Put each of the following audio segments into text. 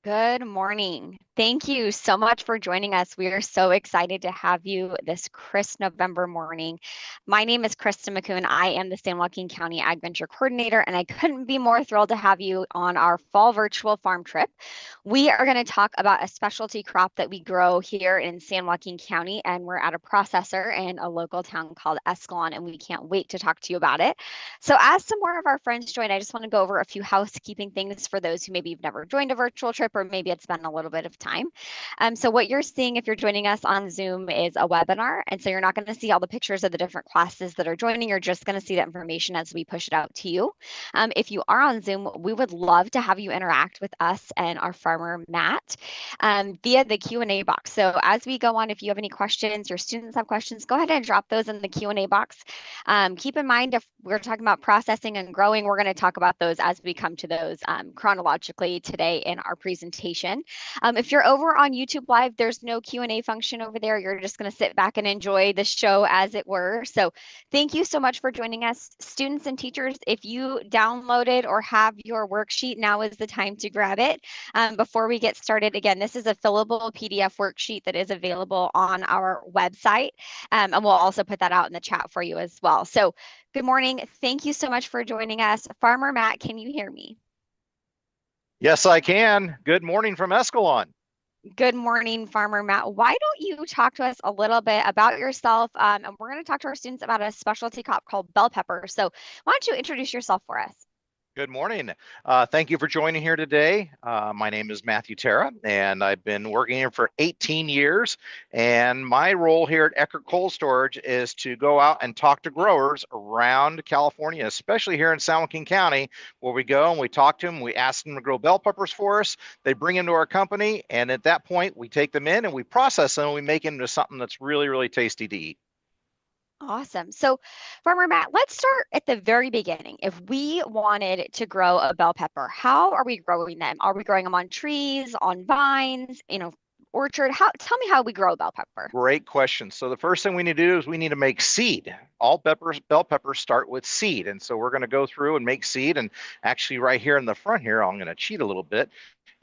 Good morning. Thank you so much for joining us. We are so excited to have you this crisp November morning. My name is Krista McCoon. I am the San Joaquin County AgVenture Coordinator, and I couldn't be more thrilled to have you on our fall virtual farm trip. We are going to talk about a specialty crop that we grow here in San Joaquin County, and we're at a processor in a local town called Escalon, and we can't wait to talk to you about it. So as some more of our friends join, I just want to go over a few housekeeping things for those who maybe have never joined a virtual trip or maybe it's been a little bit of time. So what you're seeing if you're joining us on Zoom is a webinar. And so you're not going to see all the pictures of the different classes that are joining. You're just going to see that information as we push it out to you. If you are on Zoom, we would love to have you interact with us and our farmer, Matt, via the Q&A box. So as we go on, if you have any questions, your students have questions, go ahead and drop those in the Q&A box. Keep in mind, if we're talking about processing and growing, we're going to talk about those as we come to those chronologically today in our presentation. If you're over on YouTube Live, there's no Q&A function over there. You're just going to sit back and enjoy the show as it were. So thank you so much for joining us. Students and teachers, if you downloaded or have your worksheet, now is the time to grab it. Before we get started, again, this is a fillable PDF worksheet that is available on our website. And we'll also put that out in the chat for you as well. So good morning. Thank you so much for joining us. Farmer Matt, can you hear me? Yes, I can. Good morning from Escalon. Good morning, Farmer Matt. Why don't you talk to us a little bit about yourself? And we're going to talk to our students about a specialty crop called bell pepper. So why don't you introduce yourself for us? Good morning. Thank you for joining here today. My name is Matthew Terra, and I've been working here for 18 years. And my role here at Eckert Cold Storage is to go out and talk to growers around California, especially here in San Joaquin County, where we go and we talk to them. We ask them to grow bell peppers for us. They bring them to our company, and at that point, we take them in and we process them and we make them into something that's really, really tasty to eat. Awesome. So, Farmer Matt, let's start at the very beginning. If we wanted to grow a bell pepper, how are we growing them? Are we growing them on trees, on vines, orchard? Tell me how we grow a bell pepper. Great question. So the first thing we need to do is we need to make seed. All bell peppers start with seed. And so we're going to go through and make seed. And actually right here in the front here, I'm going to cheat a little bit.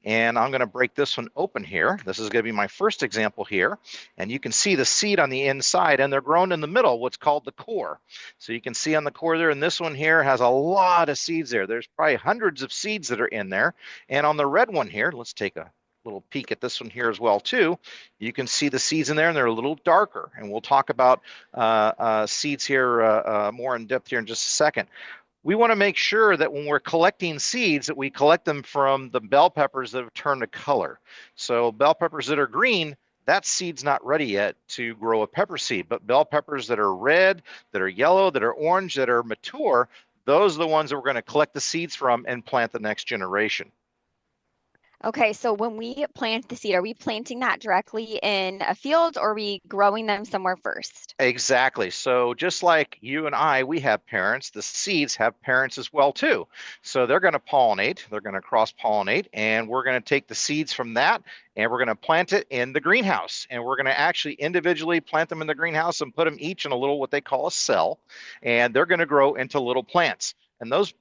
And I'm going to break this one open here. This is going to be my first example here. And you can see the seed on the inside, and they're grown in the middle, what's called the core. So you can see on the core there, and this one here has a lot of seeds there. There's probably hundreds of seeds that are in there. And on the red one here, let's take a little peek at this one here as well too. You can see the seeds in there, and they're a little darker. And we'll talk about seeds here more in depth here in just a second. We want to make sure that when we're collecting seeds that we collect them from the bell peppers that have turned a color. So bell peppers that are green, that seed's not ready yet to grow a pepper seed, but bell peppers that are red, that are yellow, that are orange, that are mature, those are the ones that we're going to collect the seeds from and plant the next generation. Okay, so when we plant the seed, are we planting that directly in a field or are we growing them somewhere first? Exactly. So just like you and I, we have parents, the seeds have parents as well too. So they're going to pollinate, they're going to cross-pollinate, and we're going to take the seeds from that and we're going to plant it in the greenhouse. And we're going to actually individually plant them in the greenhouse and put them each in a little what they call a cell, and they're going to grow into little plants. And those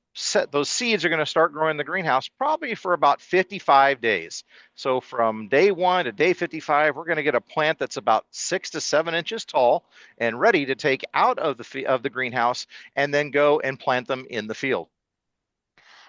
seeds are going to start growing in the greenhouse probably for about 55 days. So from day 1 to day 55, we're going to get a plant that's about 6 to 7 inches tall and ready to take out of the greenhouse and then go and plant them in the field.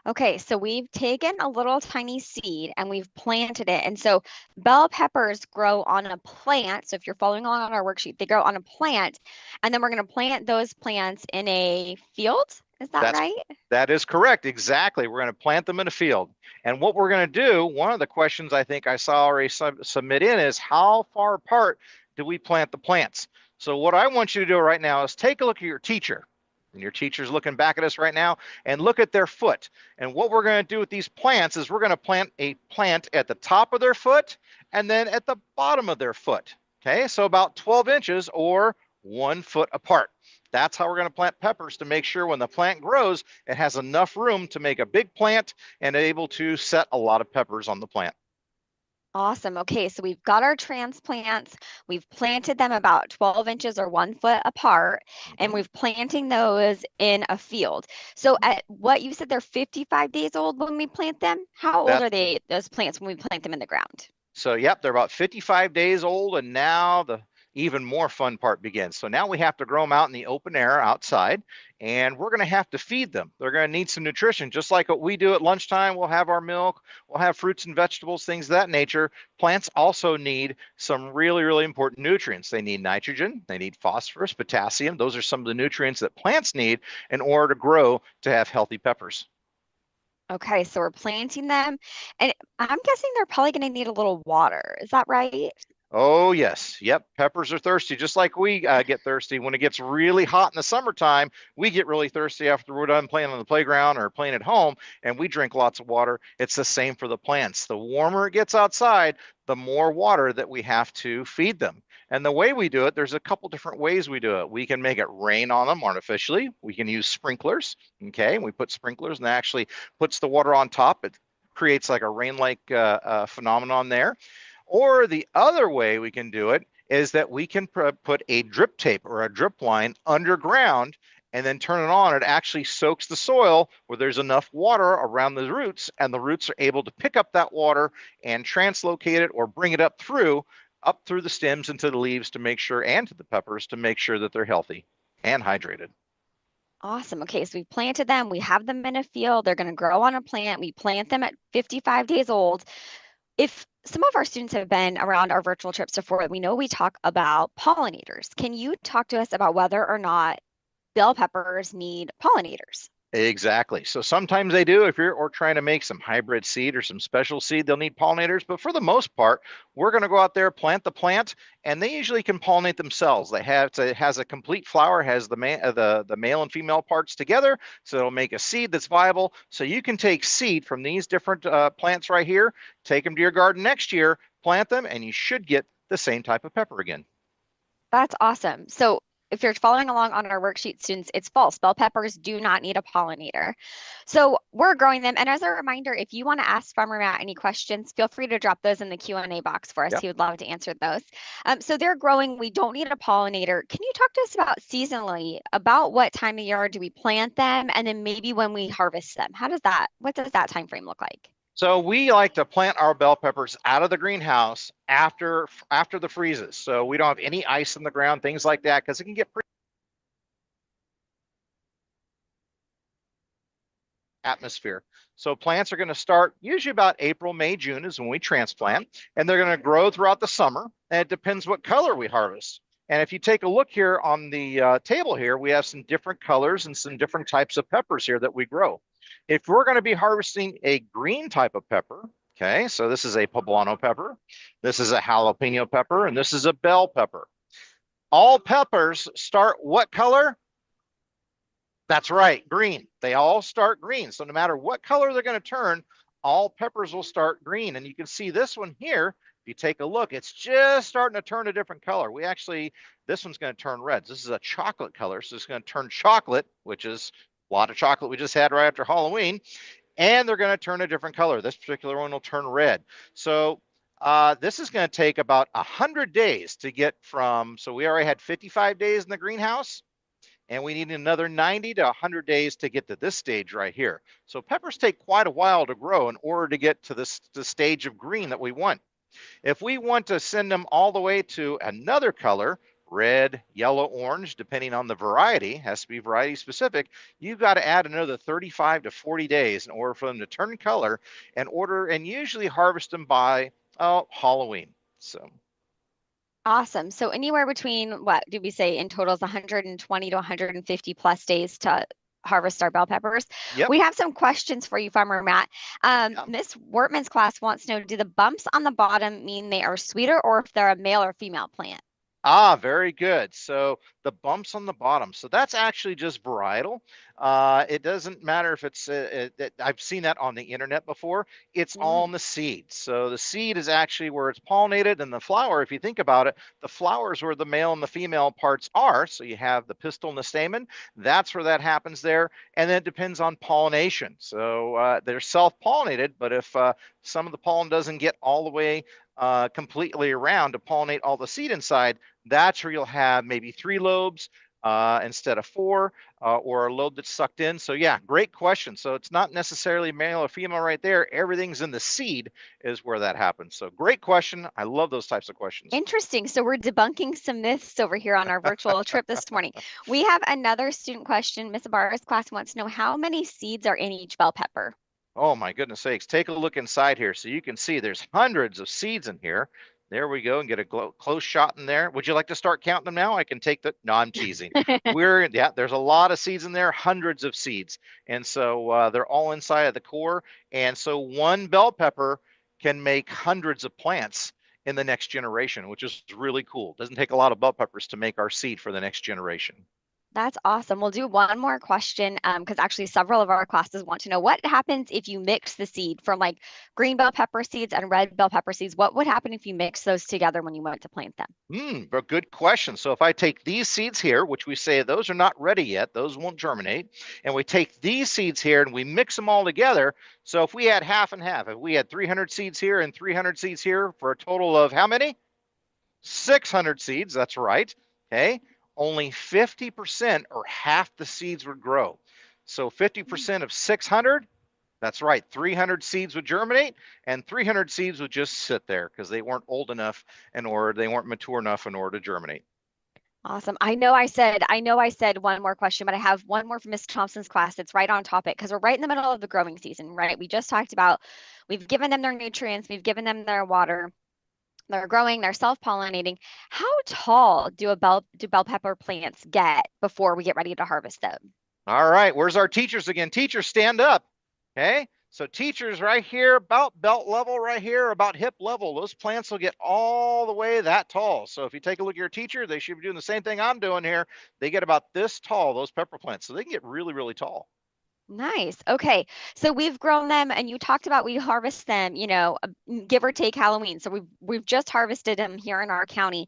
Okay, so we've taken a little tiny seed and we've planted it. And so bell peppers grow on a plant. So if you're following along on our worksheet, they grow on a plant. And then we're going to plant those plants in a field. Is that right? That is correct. Exactly. We're going to plant them in a field. And what we're going to do, one of the questions I think I saw already submit in is how far apart do we plant the plants? So what I want you to do right now is take a look at your teacher. And your teacher's looking back at us right now, and look at their foot. And what we're going to do with these plants is we're going to plant a plant at the top of their foot and then at the bottom of their foot. Okay, so about 12 inches or 1 foot apart. That's how we're going to plant peppers to make sure when the plant grows, it has enough room to make a big plant and able to set a lot of peppers on the plant. Awesome. Okay, so we've got our transplants. We've planted them about 12 inches or 1 foot apart, and Mhm. we've planting those in a field. So at what you said, they're 55 days old when we plant them. How old That are they, those plants, when we plant them in the ground? So, yep, they're about 55 days old, and now the even more fun part begins. So now we have to grow them out in the open air outside, and we're going to have to feed them. They're going to need some nutrition, just like what we do at lunchtime. We'll have our milk, we'll have fruits and vegetables, things of that nature. Plants also need some really, really important nutrients. They need nitrogen, they need phosphorus, potassium. Those are some of the nutrients that plants need in order to grow to have healthy peppers. Okay, so we're planting them, and I'm guessing they're probably going to need a little water. Is that right? Oh, yes. Yep. Peppers are thirsty, just like we get thirsty. When it gets really hot in the summertime, we get really thirsty after we're done playing on the playground or playing at home, and we drink lots of water. It's the same for the plants. The warmer it gets outside, the more water that we have to feed them. And the way we do it, there's a couple different ways we do it. We can make it rain on them artificially. We can use sprinklers. Okay. We put sprinklers and that actually puts the water on top. It creates like a rain-like phenomenon there. Or the other way we can do it is that we can put a drip tape or a drip line underground and then turn it on. It actually soaks the soil where there's enough water around the roots, and the roots are able to pick up that water and translocate it or bring it up through the stems into the leaves to make sure, and to the peppers to make sure that they're healthy and hydrated. Awesome. Okay, so we planted them. We have them in a field. They're going to grow on a plant. We plant them at 55 days old. If some of our students have been around our virtual trips before, we know we talk about pollinators. Can you talk to us about whether or not bell peppers need pollinators? Exactly. So sometimes they do. If you're or trying to make some hybrid seed or some special seed, they'll need pollinators. But for the most part, we're going to go out there, plant the plant, and they usually can pollinate themselves. It has a complete flower, has the male and female parts together, so it'll make a seed that's viable. So you can take seed from these different plants right here, take them to your garden next year, plant them, and you should get the same type of pepper again. That's awesome. So if you're following along on our worksheet, students, it's false. Bell peppers do not need a pollinator. So we're growing them. And as a reminder, if you want to ask Farmer Matt any questions, feel free to drop those in the Q&A box for us. Yep. He would love to answer those. So they're growing. We don't need a pollinator. Can you talk to us about seasonally, about what time of year do we plant them? And then maybe when we harvest them, what does that time frame look like? So we like to plant our bell peppers out of the greenhouse after the freezes. So we don't have any ice in the ground, things like that, because it can get pretty atmosphere. So plants are going to start usually about April, May, June is when we transplant, and they're going to grow throughout the summer. And it depends what color we harvest. And if you take a look here on the table here, we have some different colors and some different types of peppers here that we grow. If we're going to be harvesting a green type of pepper, okay, so this is a poblano pepper, this is a jalapeno pepper, and this is a bell pepper. All peppers start what color? That's right, green. They all start green. So no matter what color they're going to turn, all peppers will start green. And you can see this one here, if you take a look, it's just starting to turn a different color. This one's going to turn red. This is a chocolate color. So it's going to turn chocolate, which is a lot of chocolate we just had right after Halloween. And they're going to turn a different color. This particular one will turn red. So this is going to take about 100 days to get from, so we already had 55 days in the greenhouse, and we need another 90 to 100 days to get to this stage right here. So peppers take quite a while to grow in order to get to the stage of green that we want. If we want to send them all the way to another color, red, yellow, orange, depending on the variety, has to be variety specific, you've got to add another 35 to 40 days in order for them to turn color and usually harvest them by Halloween. So Awesome. So anywhere between, what did we say, in total is 120 to 150 plus days to harvest our bell peppers. yep. We have some questions for you, Farmer Matt. Yeah. Miss Wortman's class wants to know, do the bumps on the bottom mean they are sweeter, or if they're a male or female plant? Ah, very good. So the bumps on the bottom. So that's actually just varietal. It doesn't matter if I've seen that on the internet before. It's all in Mm. the seed. So the seed is actually where it's pollinated, and the flower, if you think about it, the flower is where the male and the female parts are. So you have the pistil and the stamen. That's where that happens there. And then it depends on pollination. So they're self-pollinated, but if some of the pollen doesn't get all the way completely around to pollinate all the seed inside, that's where you'll have maybe 3 lobes instead of 4, or a lobe that's sucked in. So yeah, great question. So it's not necessarily male or female right there. Everything's in the seed is where that happens. So great question. I love those types of questions. Interesting. So we're debunking some myths over here on our virtual trip this morning. We have another student question. Miss Ibarra's class wants to know how many seeds are in each bell pepper? Oh my goodness sakes. Take a look inside here. So you can see there's hundreds of seeds in here. There we go, and get a close shot in there. Would you like to start counting them now? I can take the, no, I'm teasing. Yeah, there's a lot of seeds in there, hundreds of seeds. And so they're all inside of the core. And so one bell pepper can make hundreds of plants in the next generation, which is really cool. Doesn't take a lot of bell peppers to make our seed for the next generation. That's awesome. We'll do one more question because actually several of our classes want to know what happens if you mix the seed from like green bell pepper seeds and red bell pepper seeds. What would happen if you mix those together when you went to plant them? But good question. So if I take these seeds here, which we say those are not ready yet, those won't germinate, and we take these seeds here and we mix them all together. So if we had half and half, if we had 300 seeds here and 300 seeds here for a total of how many? 600 seeds, that's right. Okay. Only 50% or half the seeds would grow. So 50% of 600, that's right, 300 seeds would germinate and 300 seeds would just sit there because they weren't old enough they weren't mature enough in order to germinate. Awesome. I know I said one more question, but I have one more from Miss Thompson's class. It's right on topic because we're right in the middle of the growing season, right? We just talked about we've given them their nutrients, we've given them their water. They're growing, they're self-pollinating. How tall do bell pepper plants get before we get ready to harvest them? All right, where's our teachers again? Teachers, stand up. Okay, so teachers right here, about belt level right here, about hip level. Those plants will get all the way that tall. So if you take a look at your teacher, they should be doing the same thing I'm doing here. They get about this tall, those pepper plants. So they can get really, really tall. Nice. Okay. So we've grown them and you talked about we harvest them, give or take Halloween. So we've just harvested them here in our county.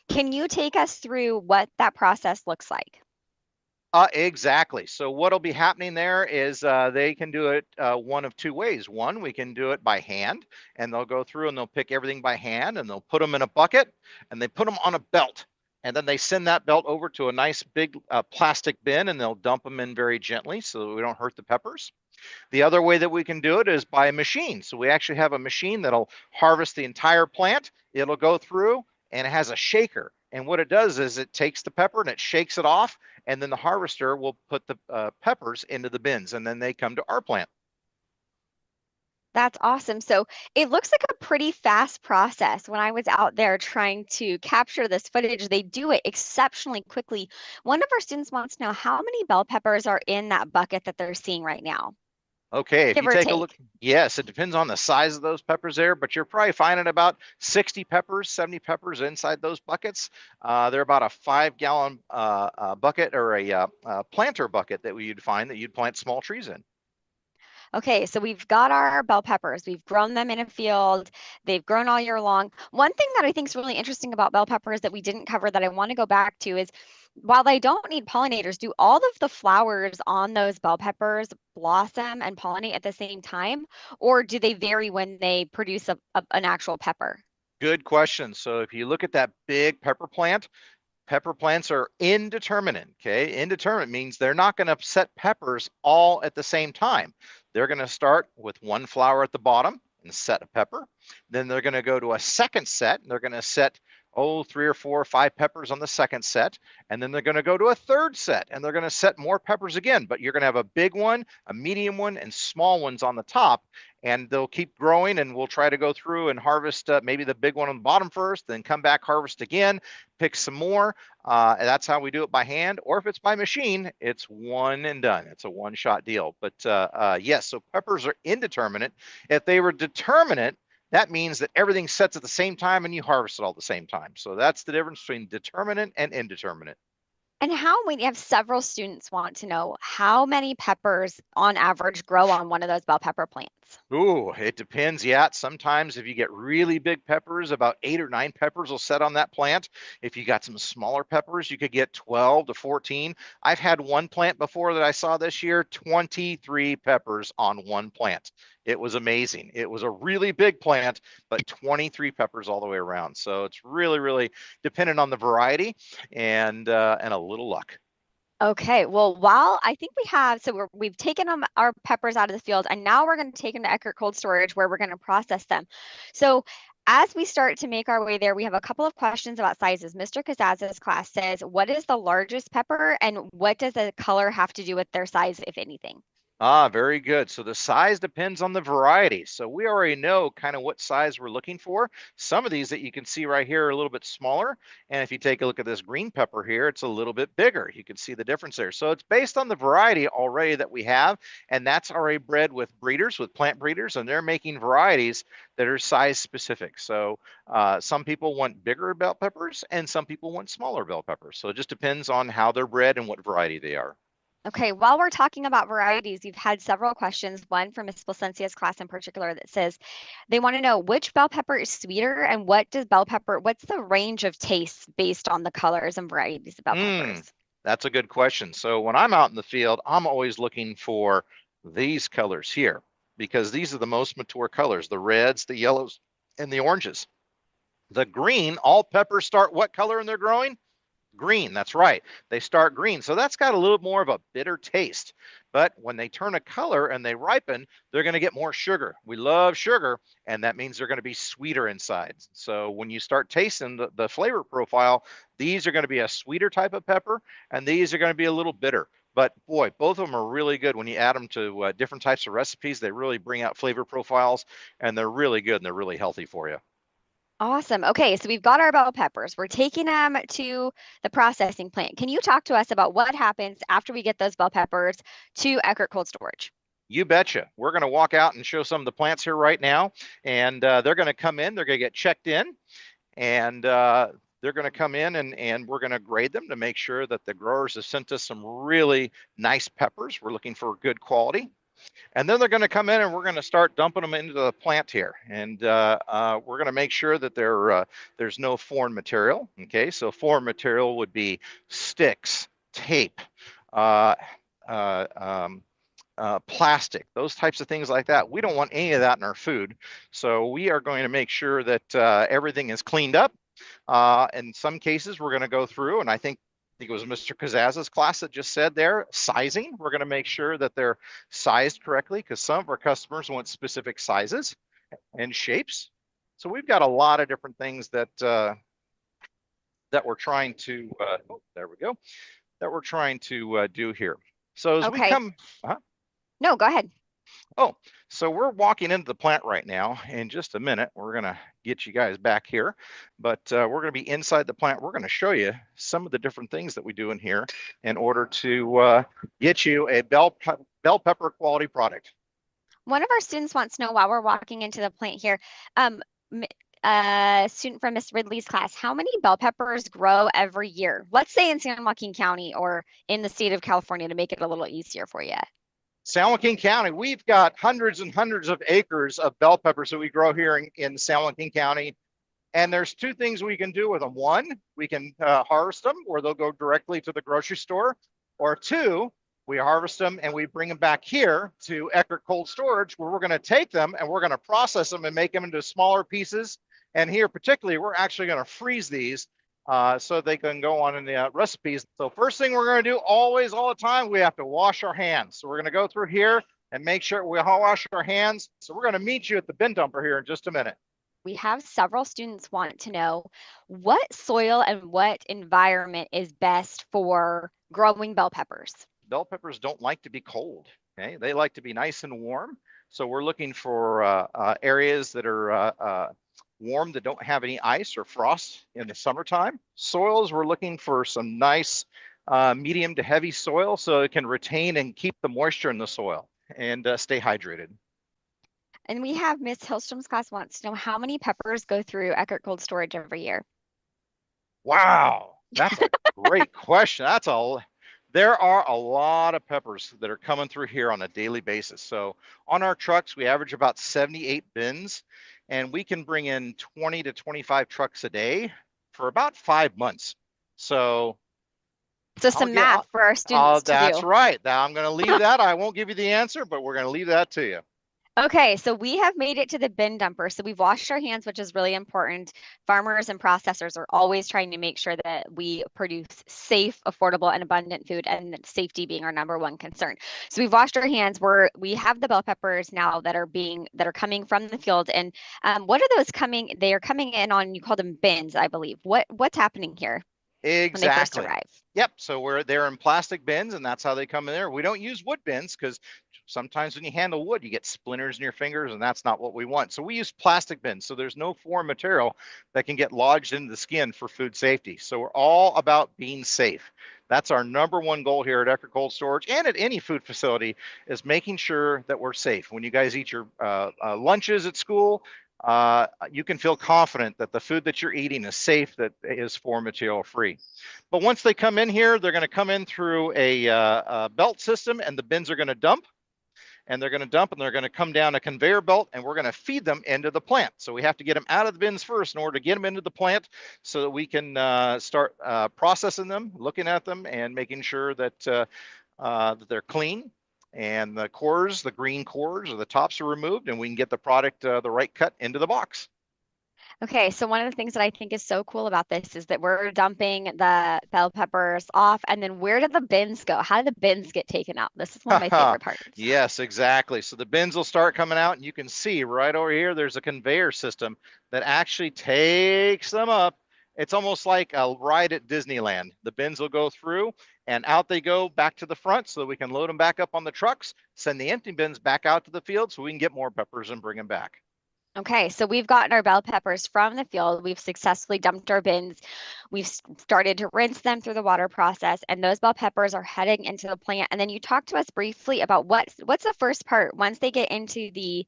Can you take us through what that process looks like? Exactly. So what'll be happening there is they can do it one of 2 ways. One, we can do it by hand, and they'll go through and they'll pick everything by hand and they'll put them in a bucket and they put them on a belt. And then they send that belt over to a nice big plastic bin and they'll dump them in very gently so that we don't hurt the peppers. The other way that we can do it is by a machine. So we actually have a machine that'll harvest the entire plant. It'll go through and it has a shaker. And what it does is it takes the pepper and it shakes it off. And then the harvester will put the peppers into the bins and then they come to our plant. That's awesome. So it looks like a pretty fast process. When I was out there trying to capture this footage, they do it exceptionally quickly. One of our students wants to know how many bell peppers are in that bucket that they're seeing right now, Okay, if give you or take a take. look, yes, it depends on the size of those peppers there, but you're probably finding about 60 peppers, 70 peppers inside those buckets. They're about a 5-gallon bucket or a planter bucket that you'd find that you'd plant small trees in. Okay, so we've got our bell peppers. We've grown them in a field. They've grown all year long. One thing that I think is really interesting about bell peppers that we didn't cover that I want to go back to is while they don't need pollinators, do all of the flowers on those bell peppers blossom and pollinate at the same time? Or do they vary when they produce an actual pepper? Good question. So if you look at that big pepper plants are indeterminate. Okay, indeterminate means they're not going to set peppers all at the same time. They're going to start with one flower at the bottom and set a pepper. Then they're going to go to a second set. And they're going to set 3 or 4 or 5 peppers on the second set. And then they're going to go to a third set and they're going to set more peppers again. But you're going to have a big one, a medium one, and small ones on the top. And they'll keep growing and we'll try to go through and harvest maybe the big one on the bottom first, then come back, harvest again, pick some more. And that's how we do it by hand. Or if it's by machine, it's one and done. It's a one-shot deal. But yes, so peppers are indeterminate. If they were determinate, that means that everything sets at the same time and you harvest it all at the same time. So that's the difference between determinate and indeterminate. And we have several students want to know how many peppers on average grow on one of those bell pepper plants. plants? Ooh, it depends. Yeah, sometimes if you get really big peppers, about 8 or 9 peppers will set on that plant. If you got some smaller peppers, you could get 12 to 14. I've had one plant before that I saw this year, 23 peppers on one plant. It was amazing. It was a really big plant, but 23 peppers all the way around. So it's really, really dependent on the variety and a little luck. Okay, well, while I think we have, so we've taken our peppers out of the field, and now we're going to take them to Eckert Cold Storage where we're going to process them. So as we start to make our way there, we have a couple of questions about sizes. Mr. Kazaz's class says, what is the largest pepper and what does the color have to do with their size, if anything? Ah, very good. So the size depends on the variety. So we already know kind of what size we're looking for. Some of these that you can see right here are a little bit smaller. And if you take a look at this green pepper here, it's a little bit bigger. You can see the difference there. So it's based on the variety already that we have. And that's already bred with breeders, with plant breeders, and they're making varieties that are size specific. So some people want bigger bell peppers and some people want smaller bell peppers. So it just depends on how they're bred and what variety they are. Okay, while we're talking about varieties, you've had several questions, one from Ms. Placencia's class in particular that says they want to know which bell pepper is sweeter and what's the range of tastes based on the colors and varieties of bell Hmm. peppers? That's a good question. So when I'm out in the field, I'm always looking for these colors here because these are the most mature colors, the reds, the yellows, and the oranges. The green, all peppers start what color in their growing? Green, that's right. They start green. So that's got a little more of a bitter taste. But when they turn a color and they ripen, they're going to get more sugar. We love sugar, and that means they're going to be sweeter inside. So when you start tasting the flavor profile, these are going to be a sweeter type of pepper, and these are going to be a little bitter. But boy, both of them are really good when you add them to different types of recipes. They really bring out flavor profiles, and they're really good and they're really healthy for you. Awesome. Okay, so we've got our bell peppers. We're taking them to the processing plant. Can you talk to us about what happens after we get those bell peppers to Eckert Cold Storage? You betcha. We're going to walk out and show some of the plants here right now, and they're going to come in. They're going to get checked in, and they're going to come in, and we're going to grade them to make sure that the growers have sent us some really nice peppers. We're looking for good quality. And then they're going to come in and we're going to start dumping them into the plant here. And we're going to make sure that there's no foreign material. Okay, so foreign material would be sticks, tape, uh, uh, um, plastic, those types of things like that. We don't want any of that in our food. So we are going to make sure that everything is cleaned up. In some cases, we're going to go through, and I think it was Mr. Kazaz's class that just said there, sizing. We're going to make sure that they're sized correctly because some of our customers want specific sizes and shapes. So we've got a lot of different things that we're trying to, there we go, that we're trying to do here. So as we Okay. come, No, go ahead. oh, so we're walking into the plant right now. In just a minute, we're going to get you guys back here, but we're going to be inside the plant. We're going to show you some of the different things that we do in here in order to get you a bell pepper quality product. One of our students wants to know while we're walking into the plant here, student from Miss Ridley's class, how many bell peppers grow every year? Let's say in San Joaquin County or in the state of California to make it a little easier for you. San Joaquin County, we've got hundreds and hundreds of acres of bell peppers that we grow here in San Joaquin County. And there's two things we can do with them. One, we can harvest them where they'll go directly to the grocery store. Or two, we harvest them and we bring them back here to Eckert Cold Storage where we're going to take them and we're going to process them and make them into smaller pieces. And here particularly, we're actually going to freeze these so they can go on in the recipes. So first thing we're going to do always, all the time, we have to wash our hands. So we're going to go through here and make sure we all wash our hands. So we're going to meet you at the bin dumper here in just a minute. We have several students want to know what soil and what environment is best for growing bell peppers. Bell peppers don't like to be cold. Okay, they like to be nice and warm. So we're looking for areas that are warm, that don't have any ice or frost in the summertime. Soils, we're looking for some nice medium to heavy soil so it can retain and keep the moisture in the soil and stay hydrated. And we have Miss Hillstrom's class wants to know how many peppers go through Eckert Cold Storage every year. Wow, that's a great question. There are a lot of peppers that are coming through here on a daily basis. So on our trucks, we average about 78 bins, and we can bring in 20 to 25 trucks a day for about 5 months. So So I'll some get, math for our students to that's do. right. Now I'm going to leave that. I won't give you the answer, but we're going to leave that to you. Okay, so we have made it to the bin dumper. So we've washed our hands, which is really important. Farmers and processors are always trying to make sure that we produce safe, affordable, and abundant food, and safety being our number one concern. So we've washed our hands. We have the bell peppers now that are coming from the field. And what are those coming? They are coming in on, you call them bins, I believe. What's happening here when they first Exactly. arrive? Yep. So they're in plastic bins, and that's how they come in there. We don't use wood bins because sometimes when you handle wood, you get splinters in your fingers, and that's not what we want. So we use plastic bins. So there's no foreign material that can get lodged into the skin for food safety. So we're all about being safe. That's our number one goal here at Eckert Cold Storage and at any food facility, is making sure that we're safe. When you guys eat your lunches at school, you can feel confident that the food that you're eating is safe, that is foreign material free. But once they come in here, they're going to come in through a belt system, and the bins are going to dump. And they're going to dump, and they're going to come down a conveyor belt, and we're going to feed them into the plant. So we have to get them out of the bins first in order to get them into the plant so that we can start processing them, looking at them, and making sure that they're clean. And the cores, the green cores or the tops are removed, and we can get the product the right cut into the box. Okay, so one of the things that I think is so cool about this is that we're dumping the bell peppers off, and then where do the bins go? How do the bins get taken out? This is one of my favorite parts. Yes, exactly. So the bins will start coming out, and you can see right over here, there's a conveyor system that actually takes them up. It's almost like a ride at Disneyland. The bins will go through, and out they go back to the front so that we can load them back up on the trucks, send the empty bins back out to the field so we can get more peppers and bring them back. Okay, so we've gotten our bell peppers from the field. We've successfully dumped our bins. We've started to rinse them through the water process, and those bell peppers are heading into the plant. And then you talked to us briefly about what's the first part once they get into the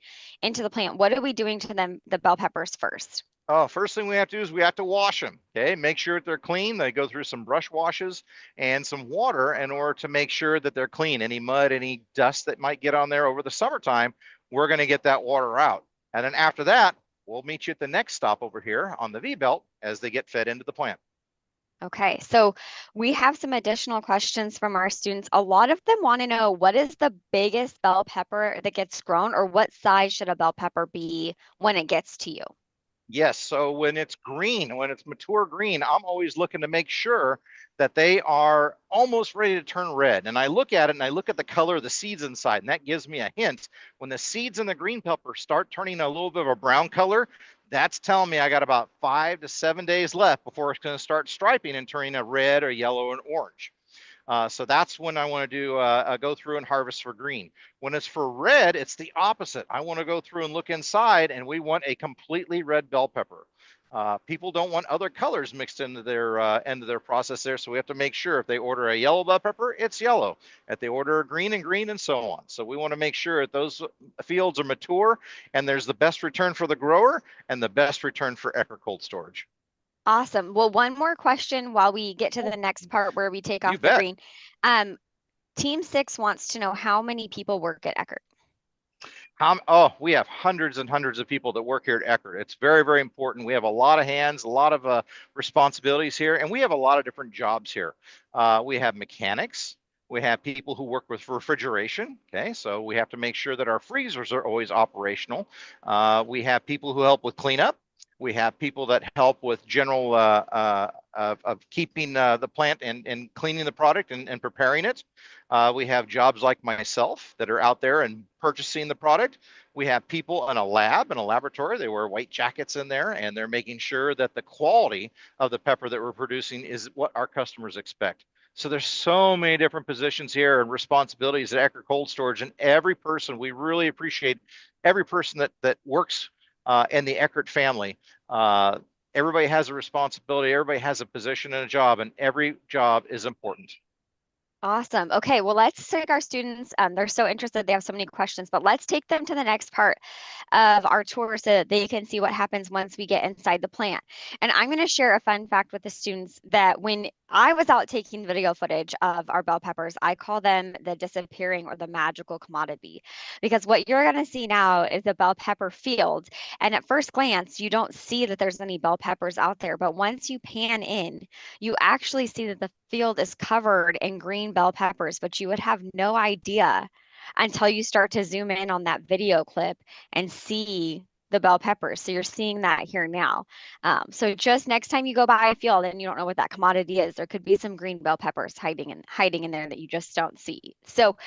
plant. What are we doing to them, the bell peppers first? Oh, first thing we have to do is we have to wash them. Okay, make sure that they're clean. They go through some brush washes and some water in order to make sure that they're clean. Any mud, any dust that might get on there over the summertime, we're going to get that water out. And then after that, we'll meet you at the next stop over here on the V belt as they get fed into the plant. Okay, so we have some additional questions from our students. A lot of them want to know, what is the biggest bell pepper that gets grown, or what size should a bell pepper be when it gets to you? Yes, so when it's green, when it's mature green, I'm always looking to make sure that they are almost ready to turn red. And I look at it and I look at the color of the seeds inside, and that gives me a hint. When the seeds in the green pepper start turning a little bit of a brown color, that's telling me I got about 5 to 7 days left before it's going to start striping and turning a red or yellow and orange. So that's when I want to do go through and harvest for green. When it's for red, it's the opposite. I want to go through and look inside, and we want a completely red bell pepper. People don't want other colors mixed into their process there, so we have to make sure if they order a yellow bell pepper, it's yellow. If they order a green, and so on. So we want to make sure that those fields are mature, and there's the best return for the grower and the best return for Eckert Cold Storage. Awesome. Well, one more question while we get to the next part where we take You off the bet. green. Team 6 wants to know how many people work at Eckert. We have hundreds and hundreds of people that work here at Eckert. It's very, very important. We have a lot of hands, a lot of responsibilities here, and we have a lot of different jobs here. We have mechanics. We have people who work with refrigeration. Okay, so we have to make sure that our freezers are always operational. We have people who help with cleanup. We have people that help with general of keeping the plant and cleaning the product and preparing it. We have jobs like myself that are out there and purchasing the product. We have people in a lab, in a laboratory. They wear white jackets in there, and they're making sure that the quality of the pepper that we're producing is what our customers expect. So there's so many different positions here and responsibilities at Eckert Cold Storage, and every person, we really appreciate every person that works in the Eckert family. Everybody has a responsibility, everybody has a position and a job, and every job is important. Awesome. Okay, well, let's take our students. They're so interested. They have so many questions, but let's take them to the next part of our tour so that they can see what happens once we get inside the plant. And I'm going to share a fun fact with the students that when I was out taking video footage of our bell peppers, I call them the disappearing or the magical commodity. Because what you're going to see now is a bell pepper field. And at first glance, you don't see that there's any bell peppers out there. But once you pan in, you actually see that the field is covered in green bell peppers, but you would have no idea until you start to zoom in on that video clip and see the bell peppers. So you're seeing that here now. So just next time you go by a field and you don't know what that commodity is, there could be some green bell peppers hiding in there that you just don't see. So,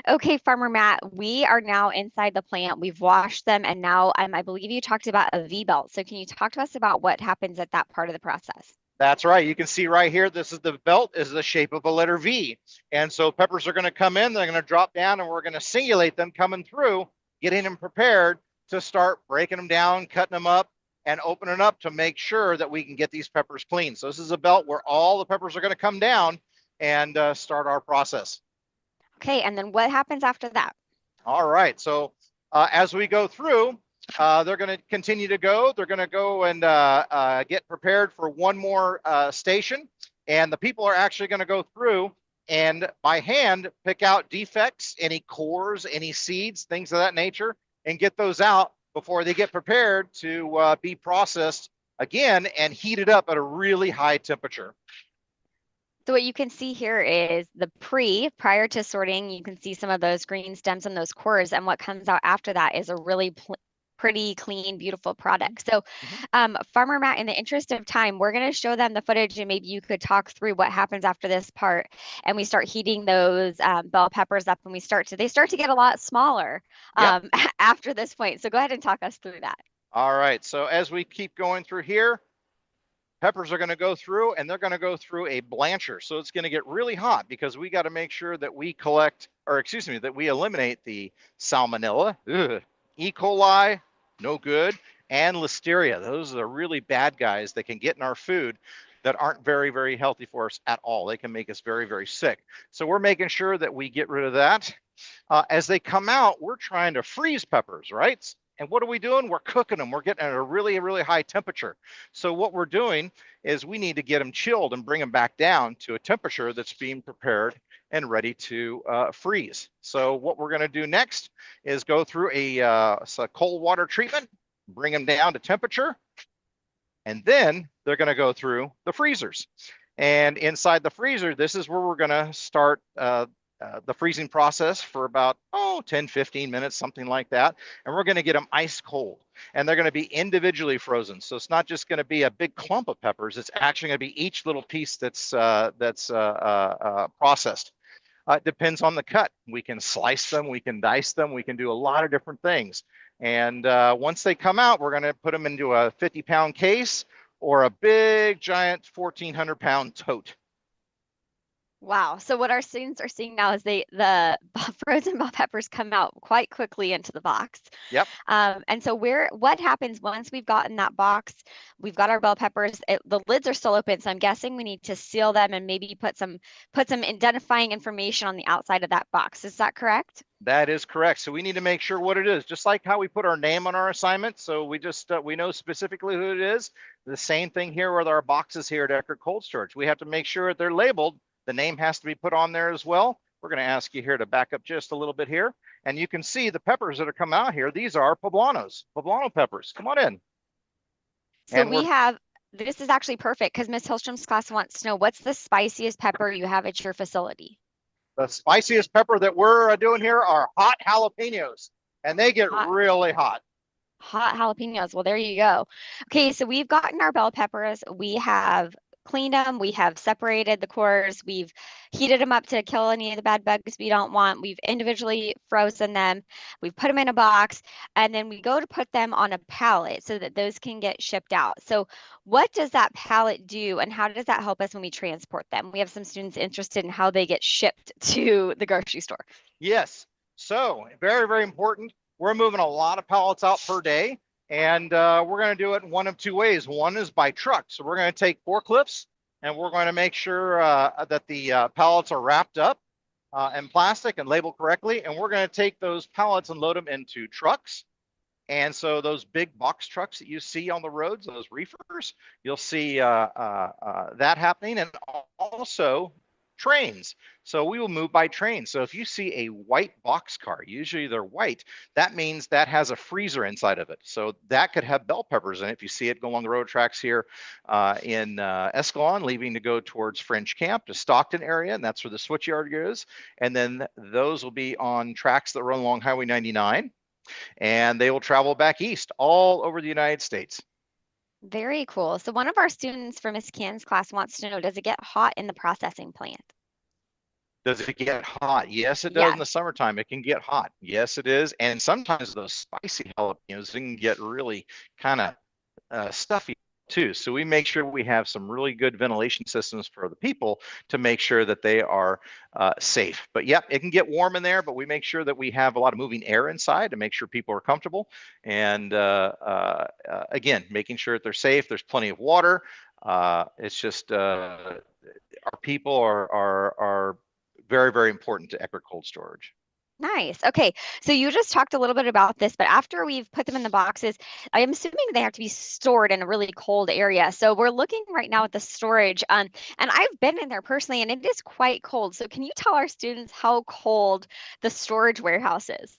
okay, Farmer Matt, we are now inside the plant. We've washed them, and now I believe you talked about a V belt. So can you talk to us about what happens at that part of the process? That's right. You can see right here, this is the belt is the shape of a letter V. And so peppers are going to come in, they're going to drop down, and we're going to simulate them coming through, getting them prepared to start breaking them down, cutting them up, and opening up to make sure that we can get these peppers clean. So this is a belt where all the peppers are going to come down and start our process. Okay, and then what happens after that? All right. So as we go through, they're going to continue to go. They're going to go and get prepared for one more station. And the people are actually going to go through and by hand pick out defects, any cores, any seeds, things of that nature, and get those out before they get prepared to be processed again and heated up at a really high temperature. So what you can see here is the prior to sorting, you can see some of those green stems and those cores, and what comes out after that is a really pretty, clean, beautiful product. So Farmer Matt, in the interest of time, we're going to show them the footage and maybe you could talk through what happens after this part and we start heating those bell peppers up and they start to get a lot smaller Yep. after this point. So go ahead and talk us through that. All right. So as we keep going through here, peppers are going to go through and they're going to go through a blancher. So it's going to get really hot because we got to make sure that we that we eliminate the salmonella, E. coli, no good, and listeria. Those are the really bad guys that can get in our food that aren't very, very healthy for us at all. They can make us very, very sick. So we're making sure that we get rid of that. As they come out, we're trying to freeze peppers, right? And what are we doing? We're cooking them. We're getting at a really, really high temperature. So what we're doing is we need to get them chilled and bring them back down to a temperature that's being prepared and ready to freeze. So what we're going to do next is go through a cold water treatment, bring them down to temperature, and then they're going to go through the freezers. And inside the freezer, this is where we're going to start the freezing process for about 10, 15 minutes, something like that. And we're going to get them ice cold. And they're going to be individually frozen. So it's not just going to be a big clump of peppers. It's actually going to be each little piece that's processed. It depends on the cut. We can slice them, we can dice them, we can do a lot of different things. And once they come out, we're going to put them into a 50-pound case or a big, giant 1,400-pound tote. Wow. So what our students are seeing now is the frozen bell peppers come out quite quickly into the box. Yep. And so what happens once we've gotten that box, we've got our bell peppers, the lids are still open. So I'm guessing we need to seal them and maybe put some identifying information on the outside of that box. Is that correct? That is correct. So we need to make sure what it is, just like how we put our name on our assignment. So we just, we know specifically who it is. The same thing here with our boxes here at Eckert Cold Storage. We have to make sure that they're labeled. The name has to be put on there as well. We're going to ask you here to back up just a little bit here. And you can see the peppers that are coming out here. These are poblano peppers. Come on in. So this is actually perfect because Miss Hillstrom's class wants to know what's the spiciest pepper you have at your facility? The spiciest pepper that we're doing here are hot jalapenos, and they get really hot. Hot jalapenos. Well, there you go. Okay, so we've gotten our bell peppers. We have cleaned them. We have separated the cores. We've heated them up to kill any of the bad bugs we don't want. We've individually frozen them. We've put them in a box, and then we go to put them on a pallet so that those can get shipped out. So what does that pallet do, and how does that help us when we transport them? We have some students interested in how they get shipped to the grocery store. Yes. So very, very important. We're moving a lot of pallets out per day. And we're going to do it in one of two ways. One is by truck. So we're going to take forklifts and we're going to make sure that the pallets are wrapped up and plastic and label correctly. And we're going to take those pallets and load them into trucks. And so those big box trucks that you see on the roads, those reefers, you'll see that happening, and also trains. So we will move by train. So if you see a white box car, usually they're white, that means that has a freezer inside of it. So that could have bell peppers in it. If you see it go along the road tracks here in Escalon, leaving to go towards French Camp to Stockton area, and that's where the switch yard is. And then those will be on tracks that run along Highway 99. And they will travel back east all over the United States. Very cool. So one of our students from Miss Can's class wants to know, does it get hot in the processing plant? Does it get hot? Yes, it does in Yes. the summertime. It can get hot. Yes, it is. And sometimes those spicy jalapenos can get really kind of stuffy too. So we make sure we have some really good ventilation systems for the people to make sure that they are safe. But yep, it can get warm in there, but we make sure that we have a lot of moving air inside to make sure people are comfortable. And again, making sure that they're safe. There's plenty of water. It's just our people are very, very important to Eckert Cold Storage. Nice. Okay. So you just talked a little bit about this, but after we've put them in the boxes, I'm assuming they have to be stored in a really cold area. So we're looking right now at the storage, and I've been in there personally, and it is quite cold. So can you tell our students how cold the storage warehouse is?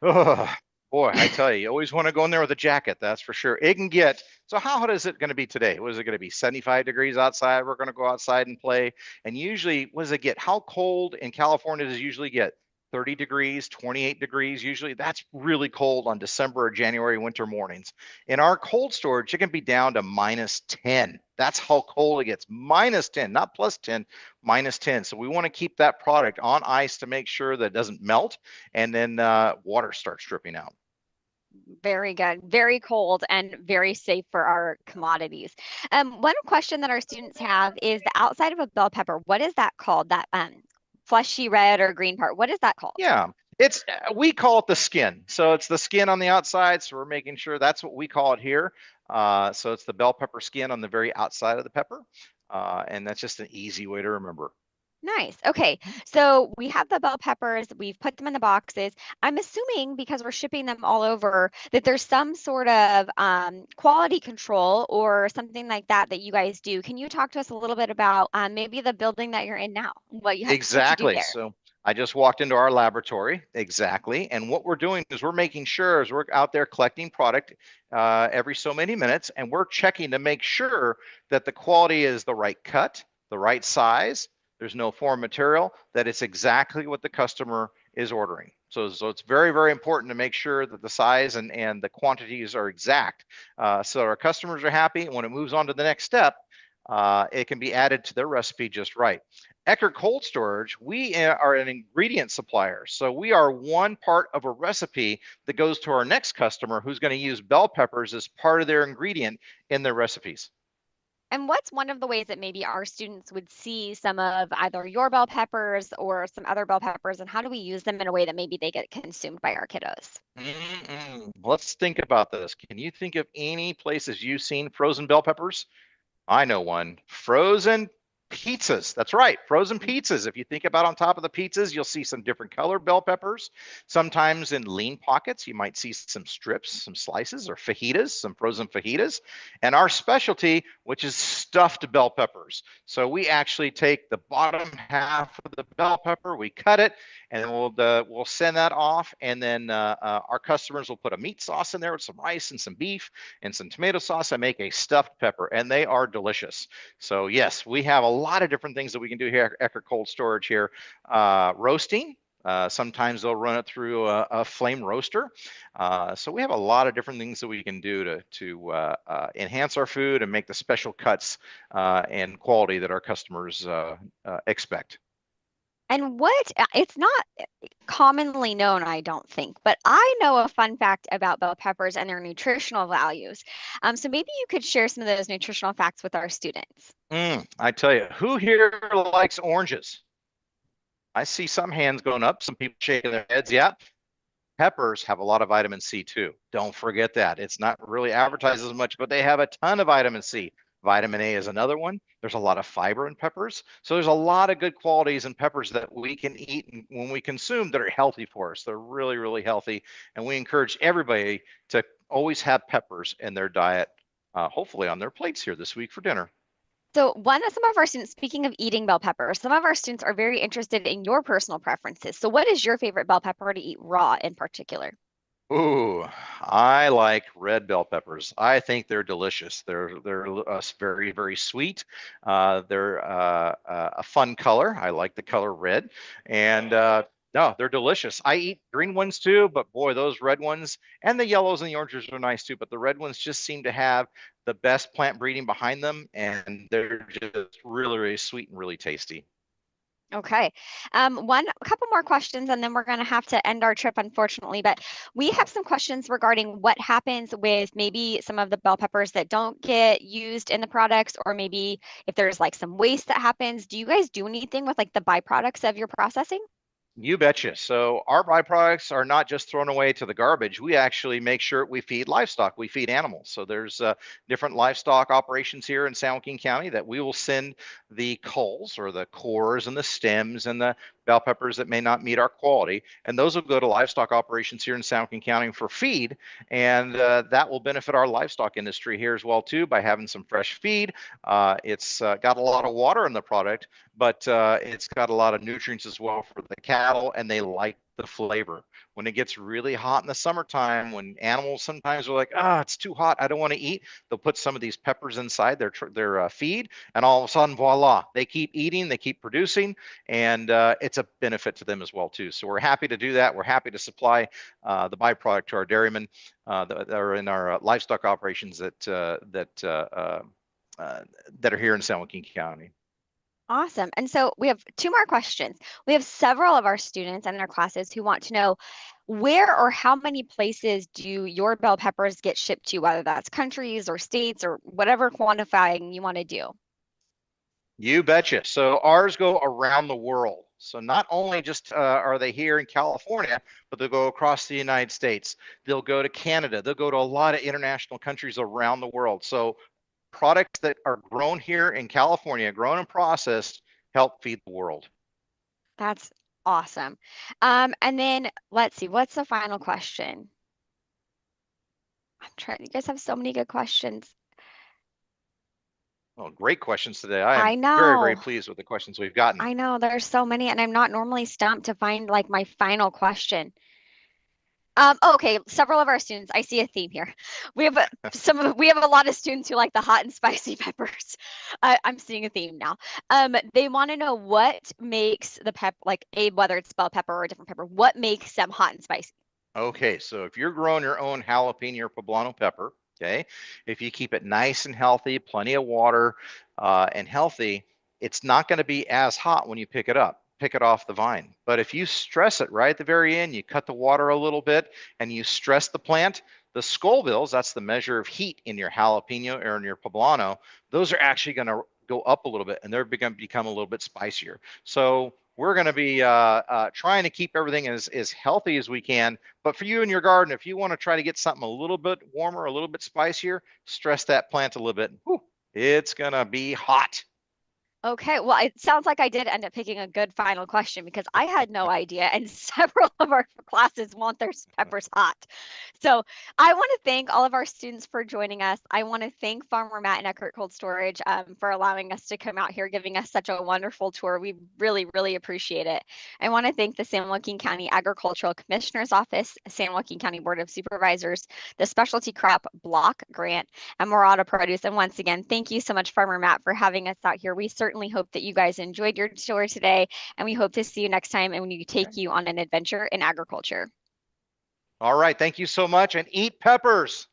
Oh, boy, I tell you always want to go in there with a jacket, that's for sure. It can get, so how hot is it going to be today? Was it going to be 75 degrees outside? We're going to go outside and play. And usually, what does it get? How cold in California does it usually get? 30 degrees, 28 degrees. Usually that's really cold on December or January winter mornings. In our cold storage, it can be down to -10. That's how cold it gets. -10, not +10, -10. So we want to keep that product on ice to make sure that it doesn't melt, and then water starts dripping out. Very good. Very cold and very safe for our commodities. One question that our students have is the outside of a bell pepper. What is that called? That fleshy red or green part. What is that called? Yeah, it's we call it the skin. So it's the skin on the outside. So we're making sure that's what we call it here. So it's the bell pepper skin on the very outside of the pepper. And that's just an easy way to remember. Nice. Okay. So we have the bell peppers. We've put them in the boxes. I'm assuming because we're shipping them all over that there's some sort of quality control or something like that that you guys do. Can you talk to us a little bit about maybe the building that you're in now, what you do Exactly. there? So I just walked into our laboratory. Exactly. And what we're doing is we're making sure as we're out there collecting product every so many minutes, and we're checking to make sure that the quality is the right cut, the right size. There's no foreign material, that it's exactly what the customer is ordering. So it's very, very important to make sure that the size and the quantities are exact so our customers are happy. And when it moves on to the next step, it can be added to their recipe just right. Eckert Cold Storage, we are an ingredient supplier. So we are one part of a recipe that goes to our next customer who's going to use bell peppers as part of their ingredient in their recipes. And what's one of the ways that maybe our students would see some of either your bell peppers or some other bell peppers, and how do we use them in a way that maybe they get consumed by our kiddos? Let's think about this. Can you think of any places you've seen frozen bell peppers? I know one. Frozen pizzas. That's right. Frozen pizzas. If you think about on top of the pizzas, you'll see some different colored bell peppers. Sometimes in lean pockets, you might see some strips, some slices, or fajitas, some frozen fajitas. And our specialty, which is stuffed bell peppers. So we actually take the bottom half of the bell pepper, we cut it, and we'll send that off. And then our customers will put a meat sauce in there with some rice and some beef and some tomato sauce. I make a stuffed pepper, and they are delicious. So yes, we have a lot of different things that we can do here at Eckert Cold Storage here. Roasting. Sometimes they'll run it through a flame roaster. So we have a lot of different things that we can do to enhance our food and make the special cuts and quality that our customers expect. And it's not commonly known, I don't think, but I know a fun fact about bell peppers and their nutritional values. So maybe you could share some of those nutritional facts with our students. I tell you, who here likes oranges? I see some hands going up, some people shaking their heads. Yeah. Peppers have a lot of vitamin C too. Don't forget that. It's not really advertised as much, but they have a ton of vitamin C. Vitamin A is another one. There's a lot of fiber in peppers. So there's a lot of good qualities in peppers that we can eat when we consume that are healthy for us. They're really, really healthy. And we encourage everybody to always have peppers in their diet, hopefully on their plates here this week for dinner. So some of our students, speaking of eating bell peppers, some of our students are very interested in your personal preferences. So what is your favorite bell pepper to eat raw in particular? Ooh, I like red bell peppers. I think they're delicious. They're very, very sweet. They're a fun color. I like the color red, and no, they're delicious. I eat green ones too, but boy, those red ones and the yellows and the oranges are nice too. But the red ones just seem to have the best plant breeding behind them, and they're just really, really sweet and really tasty. Okay. A couple more questions, and then we're going to have to end our trip, unfortunately. But we have some questions regarding what happens with maybe some of the bell peppers that don't get used in the products, or maybe if there's like some waste that happens. Do you guys do anything with like the byproducts of your processing? You betcha. So our byproducts are not just thrown away to the garbage. We actually make sure we feed livestock. We feed animals. So there's different livestock operations here in San Joaquin County that we will send the culls or the cores and the stems and the bell peppers that may not meet our quality. And those will go to livestock operations here in San Joaquin County for feed. And that will benefit our livestock industry here as well too by having some fresh feed. It's got a lot of water in the product, but it's got a lot of nutrients as well for the cattle, and they like the flavor. When it gets really hot in the summertime, when animals sometimes are like, ah, it's too hot, I don't want to eat, they'll put some of these peppers inside their feed, and all of a sudden, voila, they keep eating, they keep producing, and it's a benefit to them as well too. So we're happy to do that. We're happy to supply the byproduct to our dairymen that are in our livestock operations that are here in San Joaquin County. Awesome. And so we have two more questions. We have several of our students and their classes who want to know where or how many places do your bell peppers get shipped to, whether that's countries or states or whatever quantifying you want to do. You betcha. So ours go around the world. So not only just are they here in California, but they'll go across the United States. They'll go to Canada. They'll go to a lot of international countries around the world. So products that are grown here in California, grown and processed, help feed the world. That's awesome. And then let's see, what's the final question? I'm trying, you guys have so many good questions. Well, great questions today. I am I very, very know. pleased with the questions we've gotten. I know there's so many, and I'm not normally stumped to find like my final question. Okay, several of our students, I see a theme here. We have a lot of students who like the hot and spicy peppers. I'm seeing a theme now. They want to know what makes the like whether it's bell pepper or a different pepper, what makes them hot and spicy? Okay, so if you're growing your own jalapeno or poblano pepper, okay, if you keep it nice and healthy, plenty of water, and healthy, it's not going to be as hot when you pick it off the vine. But if you stress it right at the very end, you cut the water a little bit and you stress the plant, the Scovilles, that's the measure of heat in your jalapeno or in your poblano, those are actually going to go up a little bit and they're going to become a little bit spicier. So we're going to be trying to keep everything as healthy as we can. But for you in your garden, if you want to try to get something a little bit warmer, a little bit spicier, stress that plant a little bit. Whew, it's going to be hot. Okay, well, it sounds like I did end up picking a good final question because I had no idea, and several of our classes want their peppers hot. So I want to thank all of our students for joining us. I want to thank Farmer Matt and Eckert Cold Storage for allowing us to come out here, giving us such a wonderful tour. We really, really appreciate it. I want to thank the San Joaquin County Agricultural Commissioner's Office, San Joaquin County Board of Supervisors, the Specialty Crop Block Grant, and Morada Produce. And once again, thank you so much, Farmer Matt, for having us out here. We certainly hope that you guys enjoyed your tour today, and we hope to see you next time and when you take you on an adventure in agriculture. All right. Thank you so much. And eat peppers.